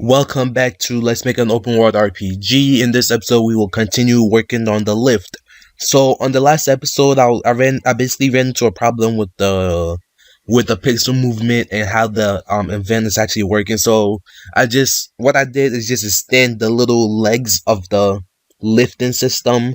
Welcome back to Let's Make an Open World RPG. In this episode, we will continue working on the lift. So, on the last episode, I basically ran into a problem with the pixel movement and how the event is actually working. So, what I did is just extend the little legs of the lifting system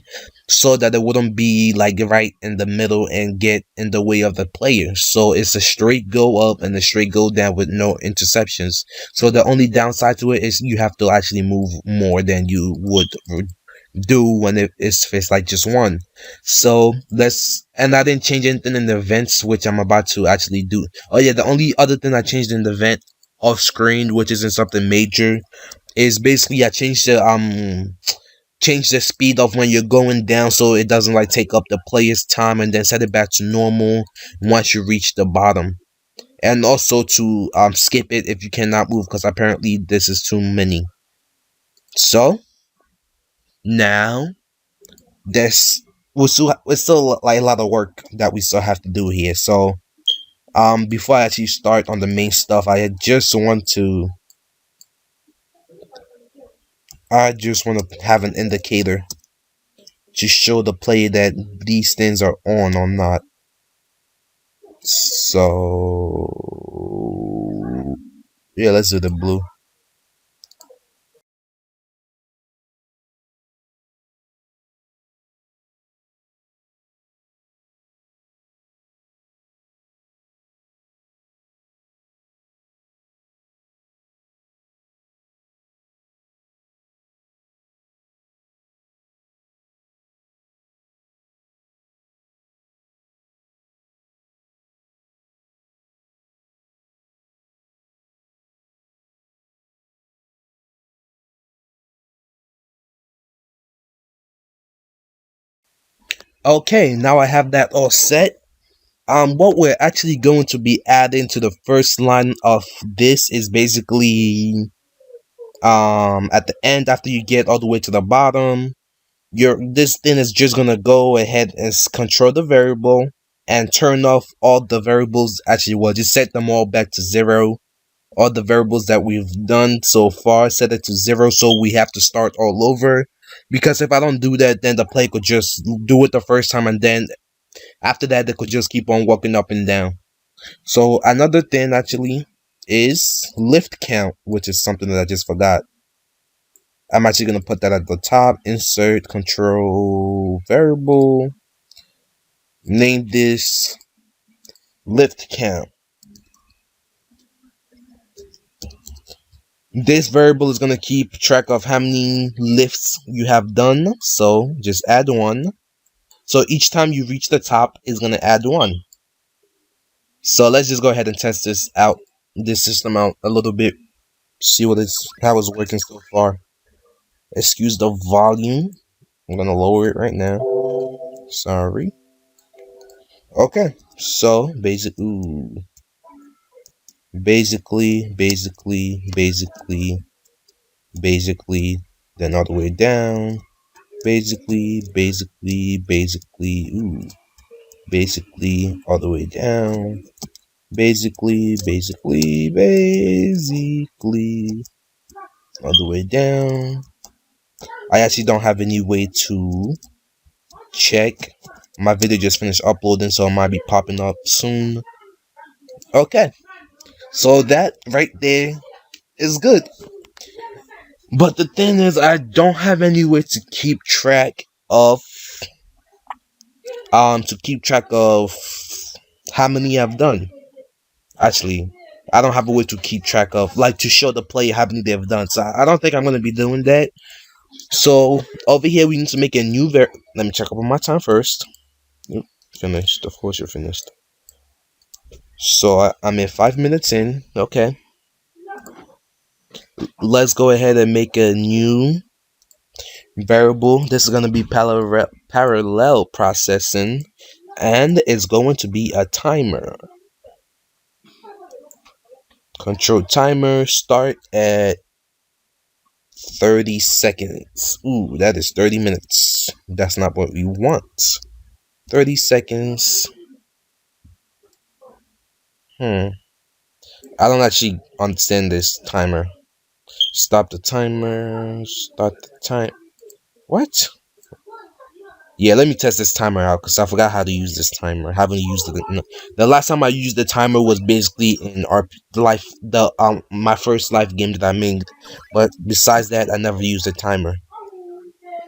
so that it wouldn't be like right in the middle and get in the way of the player. So it's a straight go up and a straight go down with no interceptions. So the only downside to it is you have to actually move more than you would do when it's like just one. So and I didn't change anything in the events, which I'm about to actually do. Oh yeah, the only other thing I changed in the event off screen, which isn't something major, is basically I change the speed of when you're going down so it doesn't like take up the player's time, and then set it back to normal once you reach the bottom. And also to skip it if you cannot move, because apparently this is too many. So now it's still like a lot of work that we still have to do here. So before I actually start on the main stuff, I just want to have an indicator to show the player that these things are on or not. So yeah, let's do the blue. Okay, now I have that all set. What we're actually going to be adding to the first line of this is basically at the end, after you get all the way to the bottom, this thing is just gonna go ahead and control the variable and turn off all the variables. Actually, well, just set them all back to 0. All the variables that we've done so far, set it to 0, so we have to start all over. Because if I don't do that, then the player could just do it the first time, and then after that they could just keep on walking up and down. So another thing actually is lift count, which is something that I just forgot. I'm actually going to put that at the top. Insert control variable. Name this lift count. This variable is going to keep track of how many lifts you have done. So just add 1. So each time you reach the top, it's going to add 1. So let's just go ahead and test this system out a little bit. See how it's working so far. Excuse the volume. I'm going to lower it right now. Sorry. Okay. So basically, then all the way down. Basically, all the way down. Basically, all the way down. I actually don't have any way to check. My video just finished uploading, so it might be popping up soon. Okay. So that right there is good. But the thing is, I don't have any way to keep track of how many I've done. Actually, I don't have a way to keep track of, like, to show the player how many they've done. So I don't think I'm gonna be doing that. So over here we need to make a new let me check up on my time first. Yep, finished. Of course you're finished. So I'm at 5 minutes in. Okay. Let's go ahead and make a new variable. This is going to be parallel processing, and it's going to be a timer. Control timer, start at 30 seconds. Ooh, that is 30 minutes. That's not what we want. 30 seconds. I don't actually understand this timer. Stop the timer. Start the time. What? Yeah, let me test this timer out because I forgot how to use this timer. I haven't used it. No. The last time I used the timer was basically in our life, the my first life game that I made. But besides that, I never used a timer.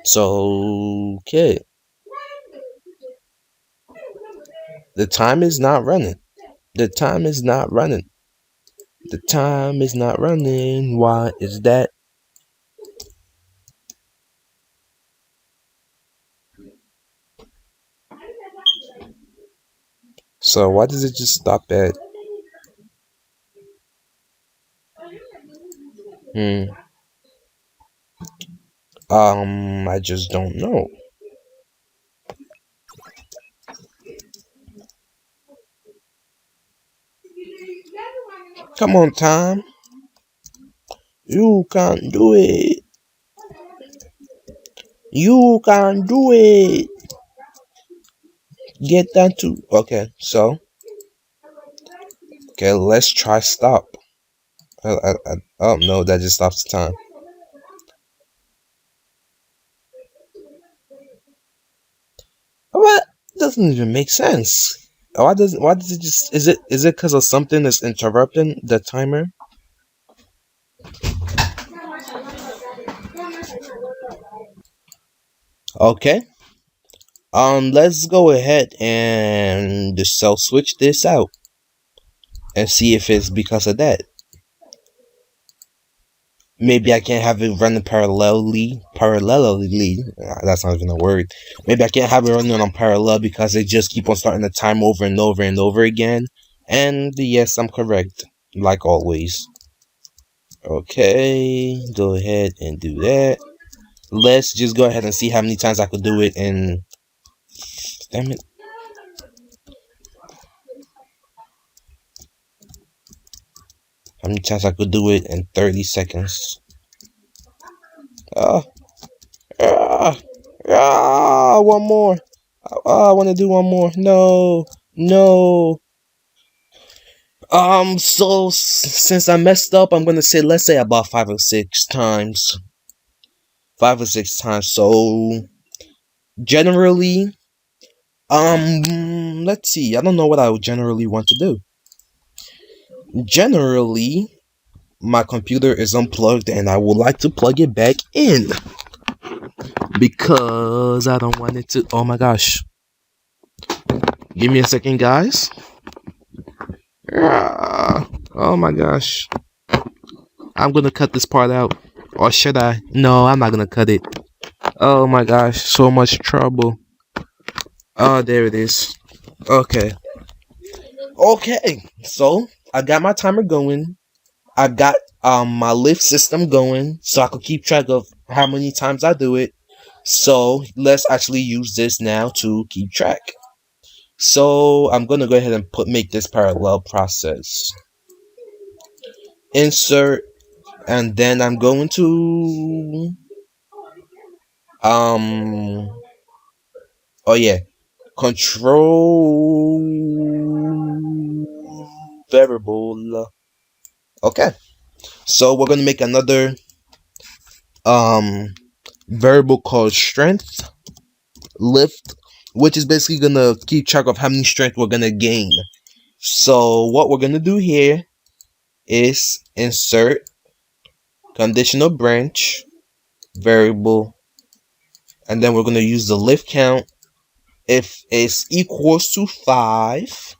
So okay, the time is not running. The time is not running. The time is not running. Why is that? So why does it just stop at? Hmm. I just don't know. Come on, time. You can't do it. You can't do it. Get that to. Okay, so. Okay, let's try stop. Oh no, that just stops the time. What? Doesn't even make sense. Why does it just is it because of something that's interrupting the timer? Okay. Let's go ahead and just switch this out and see if it's because of that. Maybe I can't have it running parallelly. That's not even a word. Maybe I can't have it running on parallel because they just keep on starting the time over and over and over again. And yes, I'm correct, like always. Okay, go ahead and do that. Let's just go ahead and see how many times I could do it in. Damn it. How many times I could do it in 30 seconds. Ah, one more. I want to do one more. No, no. So since I messed up, I'm gonna say let's say about 5 or 6 times. 5 or 6 times. So generally, let's see. I don't know what I would generally want to do. Generally, my computer is unplugged, and I would like to plug it back in because I don't want it to. Oh my gosh! Give me a second, guys. Oh my gosh! I'm gonna cut this part out, or should I? No, I'm not gonna cut it. Oh my gosh, so much trouble. Oh, there it is. Okay. Okay. So I got my timer going. I got my lift system going so I could keep track of how many times I do it. So let's actually use this now to keep track. So I'm gonna go ahead and make this parallel process. Insert, and then I'm going to oh yeah, control variable. Okay, so we're gonna make another variable called strength lift, which is basically gonna keep track of how many strength we're gonna gain. So what we're gonna do here is insert conditional branch variable, and then we're gonna use the lift count. If it's equals to 5,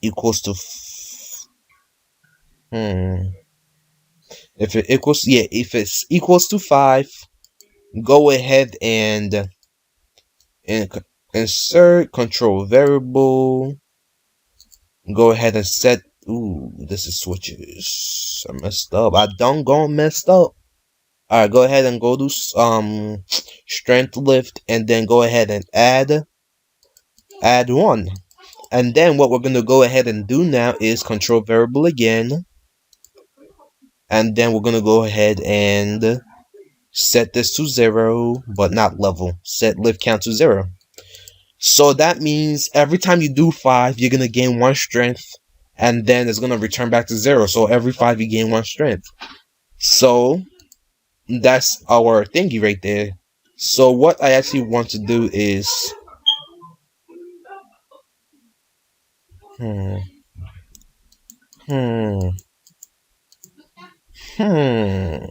equals to if it equals, yeah, if it's equals to 5, go ahead and insert control variable. Go ahead and set. Ooh, this is switches. I messed up. I done gone messed up. Alright, go ahead and go to strength lift, and then go ahead and add 1. And then what we're gonna go ahead and do now is control variable again. And then we're gonna go ahead and set this to 0, but not level. Set lift count to 0. So that means every time you do 5, you're gonna gain 1 strength. and then it's gonna return back to 0. So every 5 you gain 1 strength. So that's our thingy right there. So what I actually want to do is hmm hmm hmm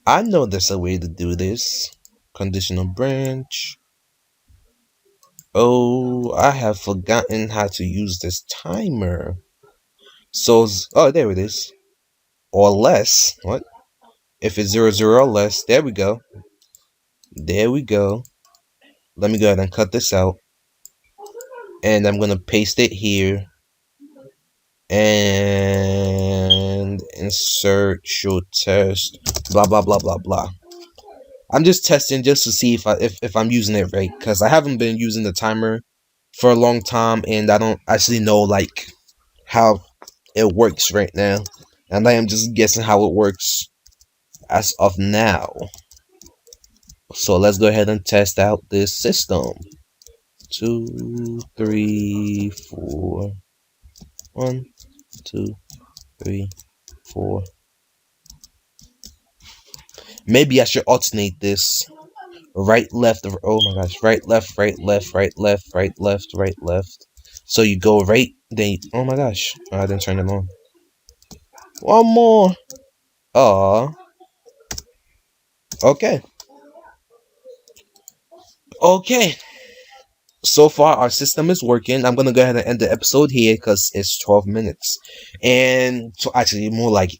I know there's a way to do this. Conditional branch. Oh, I have forgotten how to use this timer. So, oh, there it is. Or less. What? If it's 0, 0 or less. There we go. There we go. Let me go ahead and cut this out. And I'm going to paste it here. And insert show test. Blah, blah, blah, blah, blah. I'm just testing just to see if I'm using it right. Because I haven't been using the timer for a long time. And I don't actually know, like, how it works right now. And I am just guessing how it works as of now. So let's go ahead and test out this system. 2, 3, 4. 1, 2, 3, 4. Maybe I should alternate this. Right, left, oh my gosh. Right, left, right, left, right, left, right, left, right, left. So you go right, then you, oh my gosh. I didn't turn it on. One more. Aw. Okay. Okay. So far, our system is working. I'm gonna go ahead and end the episode here because it's 12 minutes. And so actually more like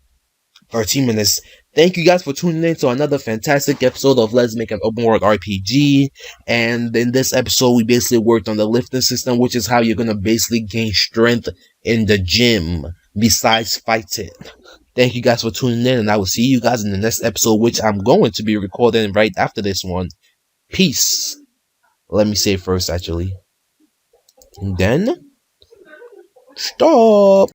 13 minutes. Thank you guys for tuning in to another fantastic episode of Let's Make an Open World RPG. And in this episode, we basically worked on the lifting system, which is how you're gonna basically gain strength in the gym besides fighting. Thank you guys for tuning in, and I will see you guys in the next episode, which I'm going to be recording right after this one. Peace. Let me say it first, actually. And then stop.